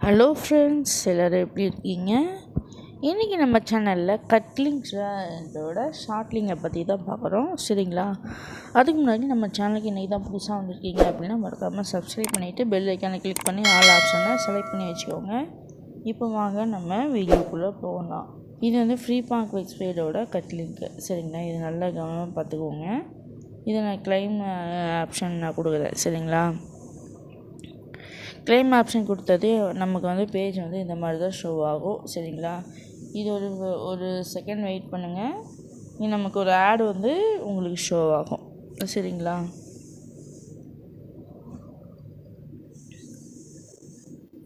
Hello friends, எல்லோரும் எப்படி இருக்கீங்க? இன்றைக்கி நம்ம சேனலில் கட்லிங்ஸோட ஷார்ட்லிங்கை பற்றி தான் பார்க்குறோம். சரிங்களா? அதுக்கு முன்னாடி நம்ம சேனலுக்கு இன்றைக்கி தான் புதுசாக வந்திருக்கீங்க அப்படின்னா மறக்காமல் சப்ஸ்கிரைப் பண்ணிவிட்டு பெல் ஐக்கானை கிளிக் பண்ணி ஆல் ஆப்ஷனை செலக்ட் பண்ணி வச்சுக்கோங்க. இப்போ வாங்க நம்ம வீடியோக்குள்ளே போகலாம். இது வந்து ஃப்ரீ பாங்க் வெப்சைட்டோட கட்லிங்க்கு. சரிங்களா? இது நல்லா கவனமாக பார்த்துக்கோங்க. இதை நான் கிளைம் ஆப்ஷன் நான் கொடுக்குறேன். சரிங்களா? கிளைம் ஆப்ஷன் கொடுத்தது நமக்கு வந்து பேஜ் வந்து இந்த மாதிரி தான் ஷோ ஆகும். சரிங்களா? இது ஒரு செகண்ட் வெயிட் பண்ணுங்கள். இது நமக்கு ஒரு ஆட் வந்து உங்களுக்கு ஷோ ஆகும். சரிங்களா?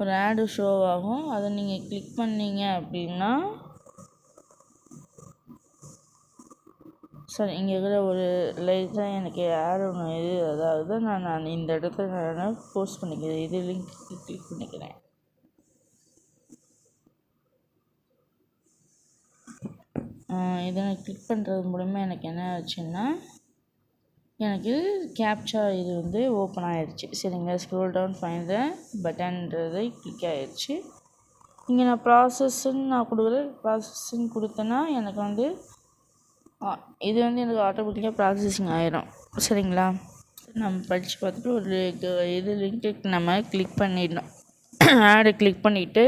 ஒரு ஆடு ஷோ ஆகும். அதை நீங்கள் கிளிக் பண்ணீங்க அப்படின்னா சார் இங்கே இருக்கிற ஒரு லைட்டாக எனக்கு ஆட் ஒன்று இது, அதாவது நான் இந்த இடத்துல நான் போஸ்ட் பண்ணிக்கிறேன். இது லிங்க் கிளிக் பண்ணிக்கிறேன். இதை நான் கிளிக் பண்ணுறது மூலமாக எனக்கு என்ன ஆச்சுன்னா எனக்கு கேப்சா இது வந்து ஓப்பன் ஆகிடுச்சு. சரிங்களா? ஸ்க்ரோல் டவுன் ஃபைண்ட் த பட்டன்றது கிளிக் ஆகிடுச்சு. இங்கே நான் ப்ராசஸ்ன்னு நான் கொடுக்குறேன். ப்ராசஸ்ன்னு கொடுத்தேன்னா எனக்கு வந்து இது வந்து எனக்கு ஆட்டோமேட்டிக்காக ப்ராசஸிங் ஆயிரும். சரிங்களா? நம்ம படித்து பார்த்துட்டு ஒரு இது லிங்க்கு நம்ம கிளிக் பண்ணிடணும். ஆடை கிளிக் பண்ணிவிட்டு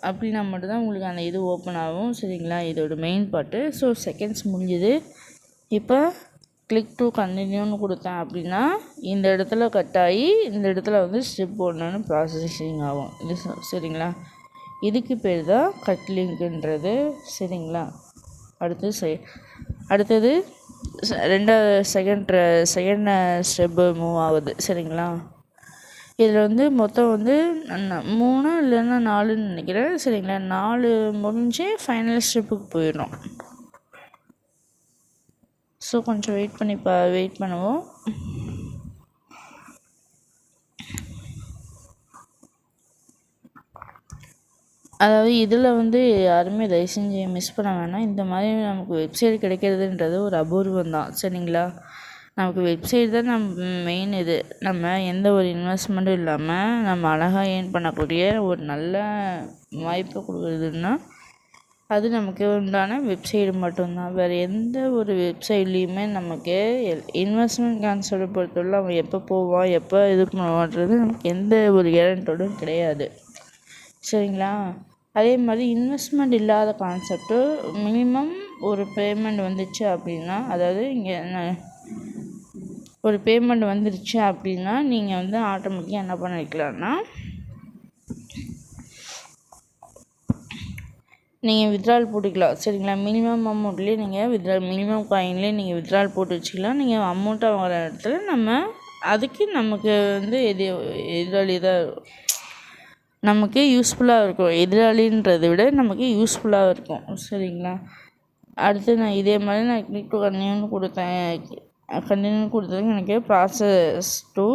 அப்படின்னா மட்டும்தான் உங்களுக்கு அந்த இது ஓப்பன் ஆகும். சரிங்களா? இதோட மெயின் பார்ட்டு. ஸோ செகண்ட்ஸ் முடிஞ்சுது. இப்போ கிளிக் டு கண்டினியூன்னு கொடுத்தேன் அப்படின்னா இந்த இடத்துல கட் ஆகி இந்த இடத்துல வந்து ஸ்டெப் ஒன்றுன்னு ப்ராசஸிங் ஆகும். இது சரிங்களா? இதுக்கு பேர் தான் கட்லிங்க்ன்றது. சரிங்களா? அடுத்தது ரெண்டாவது செகண்ட் ஸ்டெப்பு மூவ் ஆகுது. சரிங்களா? இதில் வந்து மொத்தம் வந்து 3 இல்லைன்னா 4ன்னு நினைக்கிறேன். சரிங்களா? 4 முடிஞ்சு ஃபைனல் ஸ்டெப்புக்கு போயிடும். ஸோ கொஞ்சம் வெயிட் பண்ணுவோம். அதாவது இதில் வந்து யாருமே தயவு செஞ்சு மிஸ் பண்ண வேணாம். இந்த மாதிரி நமக்கு வெப்சைட் கிடைக்கிறதுன்றது ஒரு அபூர்வம் தான். சரிங்களா? நமக்கு வெப்சைட் தான் மெயின். இது நம்ம எந்த ஒரு இன்வெஸ்ட்மெண்ட்டும் இல்லாமல் நம்ம அழகாக ஏர்ன் பண்ணக்கூடிய ஒரு நல்ல வாய்ப்பை கொடுக்குறதுன்னா அது நமக்கு உண்டான வெப்சைட் மட்டும்தான். வேறு எந்த ஒரு வெப்சைட்லேயுமே நமக்கு இன்வெஸ்ட்மெண்ட் கான்செப்டை பொறுத்தவரை அவன் எப்போ போவான் எப்போ இது பண்ணுவான்றது நமக்கு எந்த ஒரு கேரண்டோடும் கிடையாது. சரிங்களா? அதே மாதிரி இன்வெஸ்ட்மெண்ட் இல்லாத கான்செப்ட்டு மினிமம் ஒரு பேமெண்ட் வந்துச்சு அப்படின்னா, அதாவது இங்கே ஒரு பேமெண்ட் வந்துருச்சு அப்படின்னா நீங்கள் வந்து ஆட்டோமேட்டிக்காக என்ன பண்ண வைக்கலாம்னா நீங்கள் வித்ட்ரால் போட்டுக்கலாம். சரிங்களா? மினிமம் அமௌண்ட்லேயே நீங்கள் மினிமம் காயின்லேயே நீங்கள் வித்ட்ரால் போட்டு வச்சுக்கலாம். நீங்கள் அமௌண்ட்டாக வாங்குற இடத்துல நமக்கு வந்து எதிராளி தான் நமக்கு யூஸ்ஃபுல்லாக இருக்கும். எதிராளின்றதை விட நமக்கு யூஸ்ஃபுல்லாக இருக்கும். சரிங்களா? அடுத்து நான் இதே மாதிரி நான் கிளிக் டு கண்டினியூன்னு கொடுத்ததுக்கு எனக்கு ப்ராசஸ் டு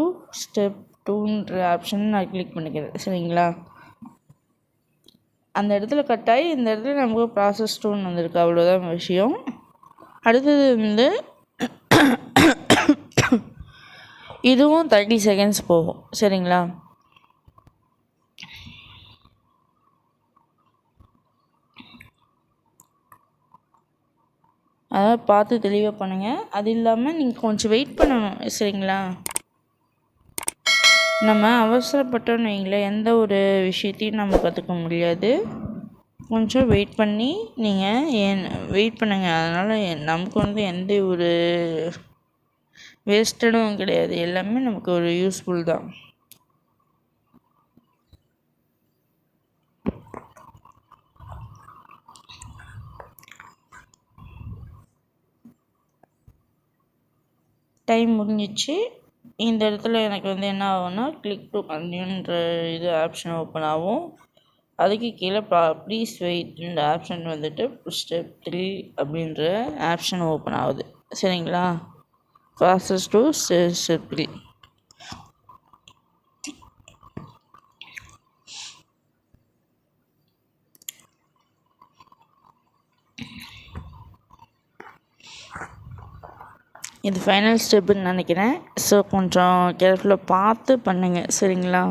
ஸ்டெப் 2ன்ற ஆப்ஷன் நான் கிளிக் பண்ணிக்கிறேன். சரிங்களா? அந்த இடத்துல கட் ஆகி இந்த இடத்துல நமக்கு ப்ராசஸ் 2ன்னு வந்திருக்கு. அவ்வளோதான் விஷயம். அடுத்தது வந்து இதுவும் 30 செகண்ட்ஸ் போகும். சரிங்களா? அதாவது பார்த்து தெளிவாக பண்ணுங்கள். அது இல்லாமல் நீங்கள் கொஞ்சம் வெயிட் பண்ணணும். சரிங்களா? நம்ம அவசரப்பட்டோன்னு வைங்களேன், எந்த ஒரு விஷயத்தையும் நம்ம கற்றுக்க முடியாது. கொஞ்சம் வெயிட் பண்ணி நீங்கள் வெயிட் பண்ணுங்கள். அதனால் நமக்கு வந்து எந்த ஒரு வேஸ்டடும் கிடையாது. எல்லாமே நமக்கு ஒரு யூஸ்ஃபுல் தான். டைம் முடிஞ்சிச்சு. இந்த இடத்துல எனக்கு வந்து என்ன ஆகும்னா கிளிக் டு கண்டினியூன்ற இது ஆப்ஷன் ஓப்பன் ஆகும். அதுக்கு கீழே ப்ளீஸ் வெயிட் இந்த ஆப்ஷன் வந்துட்டு ஸ்டெப் 3 அப்படின்ற ஆப்ஷன் ஓப்பன் ஆகுது. சரிங்களா? Process to step 3. இது ஃபைனல் ஸ்டெப்புன்னு நினைக்கிறேன். ஸோ கொஞ்சம் கேர்ஃபுல்லாக பார்த்து பண்ணுங்கள், சரிங்களா?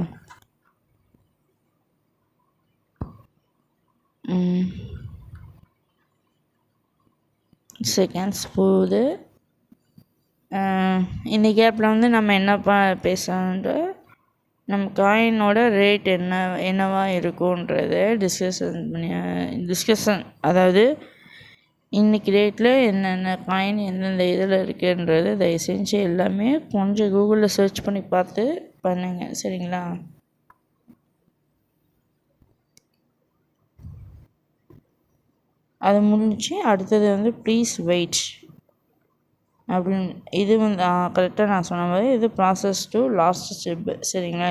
செகண்ட்ஸ் போகுது. இந்த கேப்பில் வந்து நம்ம என்ன பேசணுன்ற நம்ம காயினோட ரேட் என்னவா இருக்குன்றத டிஸ்கஷன் அதாவது இன்றைக்கி ரேட்டில் என்னென்ன காயின் எந்தெந்த இதில் இருக்குன்றது தயவு செஞ்சு எல்லாமே கொஞ்சம் கூகுளில் சர்ச் பண்ணி பார்த்து பண்ணுங்கள், சரிங்களா? அது முடிஞ்சு அடுத்தது வந்து ப்ளீஸ் வெயிட் அப்படின்னு இது வந்து கரெக்டாக நான் சொன்ன மாதிரி இது ப்ராசஸ் டு லாஸ்ட் ஸ்டெப்பு, சரிங்களா?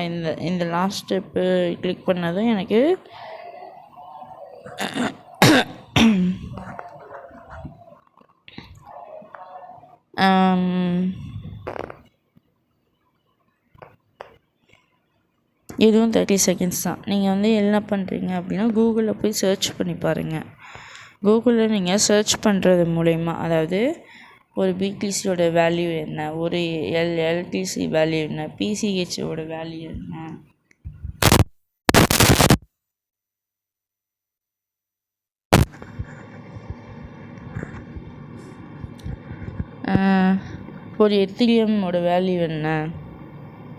இந்த லாஸ்ட் ஸ்டெப்பு கிளிக் பண்ணதும் எனக்கு இதுவும் 30 செகண்ட்ஸ் தான். நீங்கள் வந்து என்ன பண்ணுறீங்க அப்படின்னா கூகுளில் போய் சர்ச் பண்ணி பாருங்கள். கூகுளில் நீங்கள் சர்ச் பண்ணுறது மூலயமா அதாவது ஒரு பிடிசியோட வேல்யூ என்ன, ஒரு எல்டிசி வேல்யூ என்ன, பிசிஹெச்சோட வேல்யூ என்ன, ஒரு எத்திரியமோட வேல்யூ என்ன,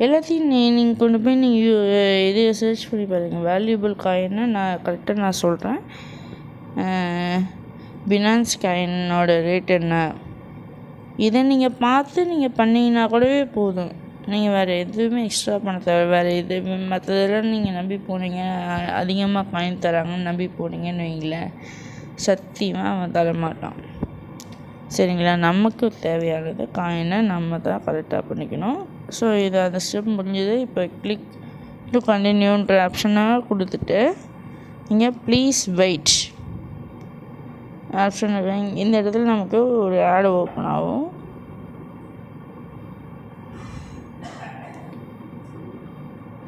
எல்லாத்தையும் நீங்கள் கொண்டு போய் நீங்கள் இது சர்ச் பண்ணி பாருங்கள். வேல்யூபிள் காயின்னு நான் கரெக்டாக சொல்கிறேன். பினான்ஸ் காயினோட ரேட் என்ன, இதை நீங்கள் பார்த்து நீங்கள் பண்ணிங்கன்னா கூடவே போதும். நீங்கள் வேறு எதுவுமே எக்ஸ்ட்ரா பண்ண தேவை. வேறு எது மற்றதெல்லாம் நீங்கள் நம்பி போனீங்க, அதிகமாக காயின் தராங்கன்னு நம்பி போனீங்கன்னு வைங்களேன், சத்தியமாக அவன் தரமாட்டான், சரிங்களா? நமக்கு தேவையானது காயினை நம்ம தான் கரெக்டாக பண்ணிக்கணும். ஸோ இது அந்த ஸ்டெப் முடிஞ்சது. இப்போ கிளிக் டு கண்டினியூன்ற ஆப்ஷனாக கொடுத்துட்டு நீங்கள் ப்ளீஸ் வெயிட் ஆப்ஷன் இந்த இடத்துல நமக்கு ஒரு ஆட் ஓப்பன் ஆகும்.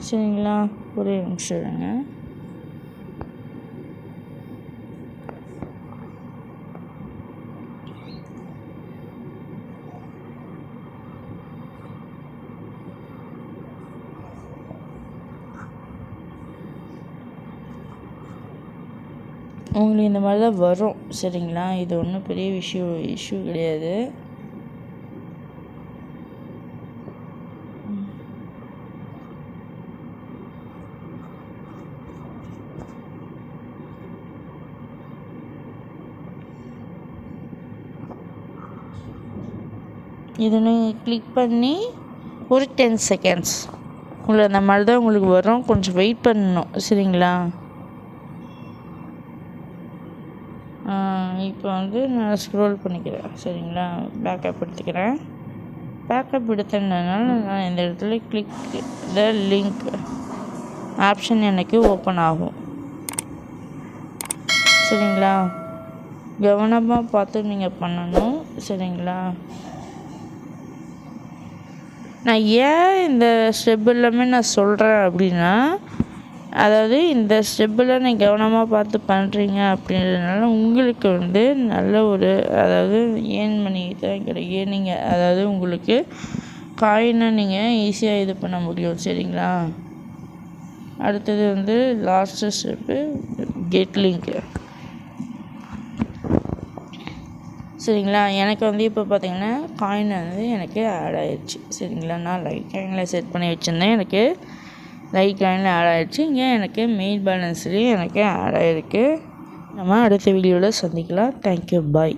சரிங்களா? ஒரே நிமிஷம் இருங்க. உங்களுக்கு இந்த மாதிரி தான் வரும், சரிங்களா? இது ஒன்றும் பெரிய இஷ்யூ கிடையாது. இது நீங்கள் கிளிக் பண்ணி ஒரு 10 செகண்ட்ஸ் உங்களுக்கு அந்த மாதிரி தான் உங்களுக்கு வரும். கொஞ்சம் வெயிட் பண்ணணும், சரிங்களா? இப்போ வந்து நான் ஸ்க்ரோல் பண்ணிக்கிறேன், சரிங்களா? பேக்கப் எடுத்துக்கிறேன். பேக்கப் எடுத்ததுனால நான் இந்த இடத்துல கிளிக் த லிங்க் ஆப்ஷன் எனக்கு ஓப்பன் ஆகும், சரிங்களா? கவனமாக பார்த்து நீங்கள் பண்ணணும், சரிங்களா? நான் ஏன் இந்த ஸ்டெப் எல்லாமே நான் சொல்கிறேன் அப்படின்னா, அதாவது இந்த ஸ்டெப்பில் நீங்கள் கவனமாக பார்த்து பண்ணுறீங்க அப்படின்றதுனால உங்களுக்கு வந்து நல்ல ஒரு அதாவது ஏர்ன் மணி தான் கிடைக்கும். நீங்கள் அதாவது உங்களுக்கு காயினை நீங்கள் ஈஸியாக இது பண்ண முடியும், சரிங்களா? அடுத்தது வந்து லாஸ்ட்டு ஸ்டெப்பு கெட் லிங்க்கு, சரிங்களா? எனக்கு வந்து இப்போ பார்த்திங்கன்னா காயின் வந்து எனக்கு ஆட் ஆகிடுச்சு, சரிங்களா? நான் லைட் காயினில் செட் பண்ணி வச்சுருந்தேன், எனக்கு லைட் காயினில் ஆட் ஆகிடுச்சு. இங்கே எனக்கு மெயின் பேலன்ஸ்லேயும் எனக்கு ஆட் ஆகிருக்கு. நம்ம அடுத்த வீடியோவில் சந்திக்கலாம். தேங்க்யூ, பாய்.